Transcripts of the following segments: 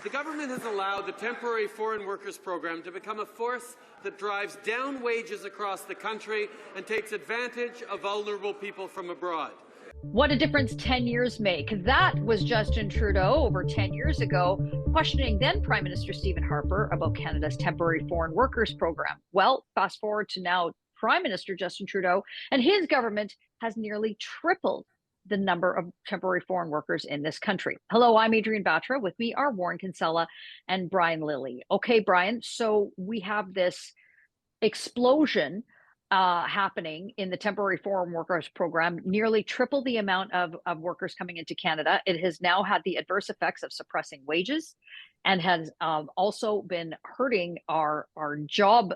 The government has allowed the temporary foreign workers program to become a force that drives down wages across the country and takes advantage of vulnerable people from abroad. What a difference 10 years make. That was Justin Trudeau over 10 years ago, questioning then Prime Minister Stephen Harper about Canada's temporary foreign workers program. Well, fast forward to now, Prime Minister Justin Trudeau and his government has nearly tripled the number of temporary foreign workers in this country. Hello, I'm Adrienne Batra. With me are Warren Kinsella and Brian Lilley. Okay, Brian, so we have this explosion happening in the temporary foreign workers program, nearly triple the amount of workers coming into Canada. It has now had the adverse effects of suppressing wages and has also been hurting our job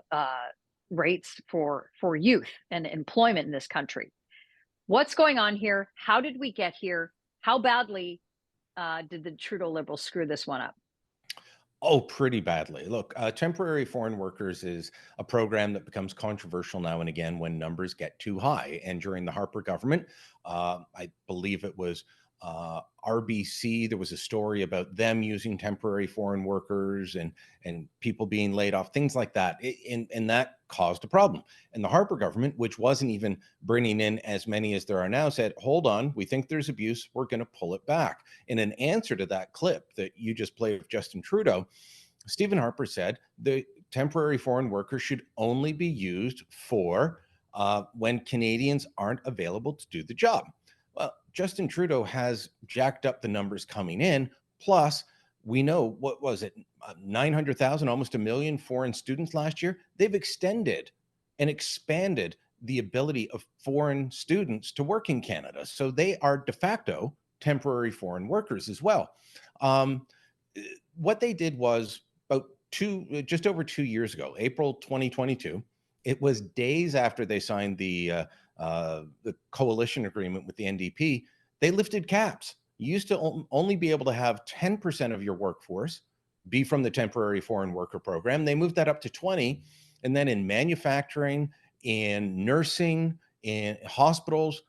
rates for youth and employment in this country. What's going on here? How did we get here? How badly did the Trudeau Liberals screw this one up? Oh, pretty badly. Look, temporary foreign workers is a program that becomes controversial now and again when numbers get too high. And during the Harper government, I believe it was RBC, there was a story about them using temporary foreign workers and people being laid off, things like that. And that caused a problem. And the Harper government, which wasn't even bringing in as many as there are now, said, hold on, we think there's abuse, we're going to pull it back. In an answer to that clip that you just played with Justin Trudeau, Stephen Harper said the temporary foreign workers should only be used for when Canadians aren't available to do the job. Well, Justin Trudeau has jacked up the numbers coming in. Plus, we know, what was it, 900,000, almost 1 million foreign students last year. They've extended and expanded the ability of foreign students to work in Canada. So they are de facto temporary foreign workers as well. What they did was just over 2 years ago, April 2022, it was days after they signed the coalition agreement with the NDP, they lifted caps. You used to only be able to have 10% of your workforce be from the temporary foreign worker program. They moved that up to 20. And then in manufacturing, in nursing, in hospitals,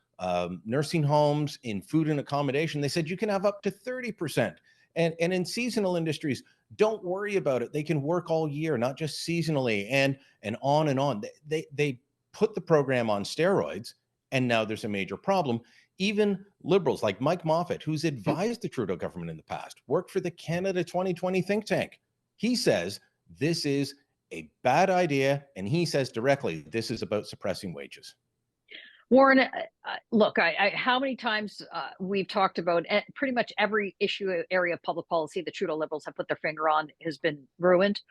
nursing homes, in food and accommodation, they said you can have up to 30%. And in seasonal industries, don't worry about it. They can work all year, not just seasonally, and on and on. They put the program on steroids, and now there's a major problem. Even Liberals like Mike Moffat, who's advised the Trudeau government in the past, worked for the Canada 2020 think tank. He says this is a bad idea, and he says directly this is about suppressing wages. Warren, look, how many times we've talked about pretty much every area of public policy the Trudeau Liberals have put their finger on has been ruined.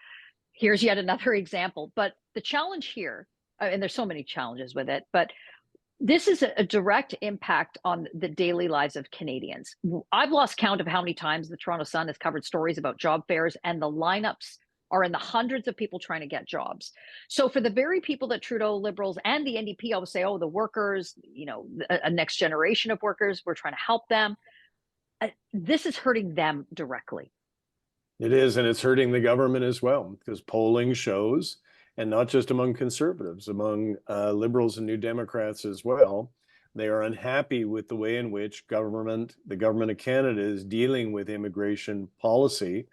Here's yet another example. But the challenge here, and there's so many challenges with it, but this is a direct impact on the daily lives of Canadians. I've lost count of how many times the Toronto Sun has covered stories about job fairs, and the lineups are in the hundreds of people trying to get jobs. So for the very people that Trudeau Liberals and the NDP always say, oh, the workers, a next generation of workers, we're trying to help them. This is hurting them directly. It is, and it's hurting the government as well, because polling shows, and not just among conservatives, among Liberals and New Democrats as well, they are unhappy with the way in which the government of Canada is dealing with immigration policy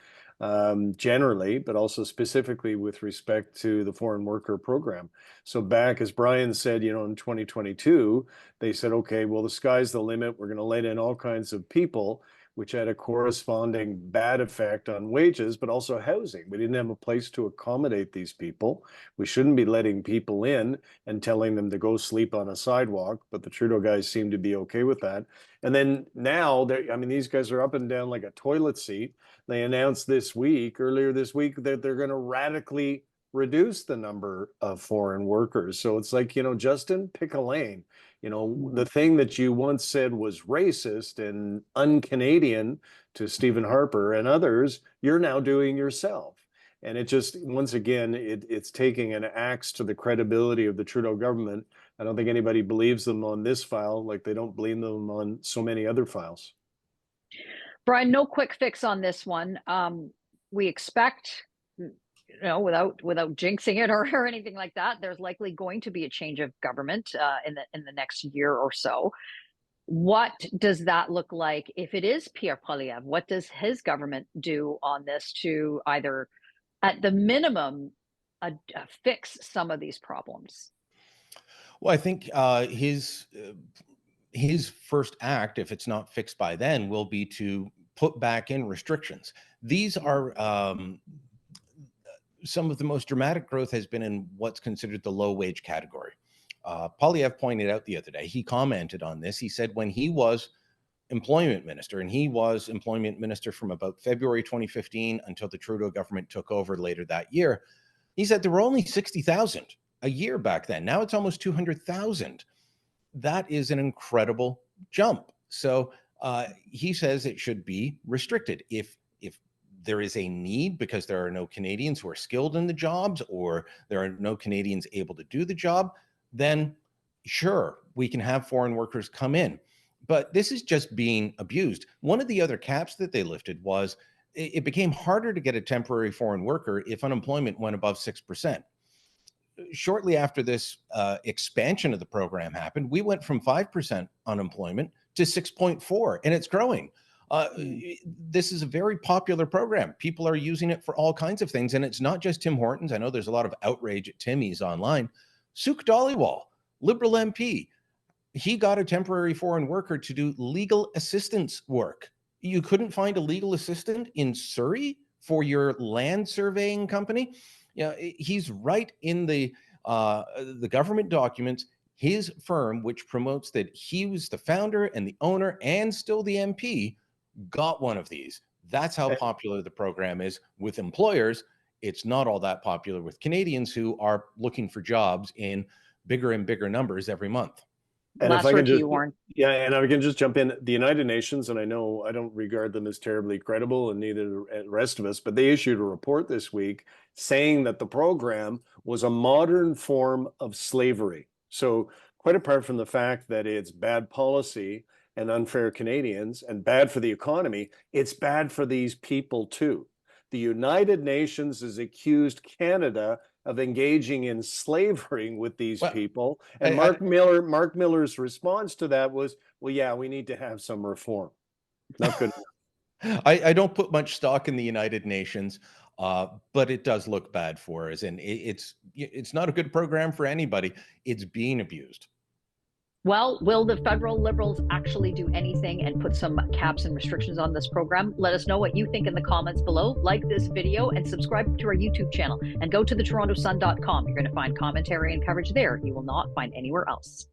generally, but also specifically with respect to the foreign worker program. So back, as Brian said, in 2022, they said, okay, well, the sky's the limit. We're going to let in all kinds of people, which had a corresponding bad effect on wages, but also housing. We didn't have a place to accommodate these people. We shouldn't be letting people in and telling them to go sleep on a sidewalk, but the Trudeau guys seem to be okay with that. And then now, these guys are up and down like a toilet seat. They announced earlier this week, that they're going to radically reduce the number of foreign workers. So it's like, Justin, pick a lane. The thing that you once said was racist and un-Canadian to Stephen Harper and others, you're now doing yourself. And it just, once again, it's taking an axe to the credibility of the Trudeau government. I don't think anybody believes them on this file like they don't believe them on so many other files. Brian, no quick fix on this one. We expect, without jinxing it or anything like that, there's likely going to be a change of government in the next year or so. What does that look like if it is Pierre Poilievre? What does his government do on this to either, at the minimum, fix some of these problems? Well, I think his first act, if it's not fixed by then, will be to put back in restrictions. These are some of the most dramatic growth has been in what's considered the low wage category. Poilievre pointed out the other day, he commented on this. He said when he was employment minister, and he was employment minister from about February 2015 until the Trudeau government took over later that year, he said there were only 60,000 a year back then. Now it's almost 200,000. That is an incredible jump. So he says it should be restricted. If there is a need because there are no Canadians who are skilled in the jobs, or there are no Canadians able to do the job, then sure, we can have foreign workers come in. But this is just being abused. One of the other caps that they lifted was it became harder to get a temporary foreign worker if unemployment went above 6%. Shortly after this expansion of the program happened, we went from 5% unemployment to 6.4%, and it's growing. This is a very popular program. People are using it for all kinds of things, and it's not just Tim Hortons. I know there's a lot of outrage at Timmy's online. Sukh Dhaliwal, Liberal MP, he got a temporary foreign worker to do legal assistance work. You couldn't find a legal assistant in Surrey for your land surveying company? Yeah, he's right in the government documents. His firm, which promotes that he was the founder and the owner and still the MP, got one of these. That's how popular the program is with employers. It's not all that popular with Canadians who are looking for jobs in bigger and bigger numbers every month. And Last if I word can to you, Warren. Yeah, and I can just jump in. The United Nations, and I know I don't regard them as terribly credible, and neither the rest of us, but they issued a report this week saying that the program was a modern form of slavery. So quite apart from the fact that it's bad policy and unfair Canadians and bad for the economy, it's bad for these people too. The United Nations has accused Canada of engaging in slavery with these people. And Mark Miller's response to that was, well, yeah, we need to have some reform. Not good enough. I don't put much stock in the United Nations, but it does look bad for us. And it's not a good program for anybody. It's being abused. Well, will the federal Liberals actually do anything and put some caps and restrictions on this program? Let us know what you think in the comments below. Like this video and subscribe to our YouTube channel, and go to the TorontoSun.com. You're going to find commentary and coverage there you will not find anywhere else.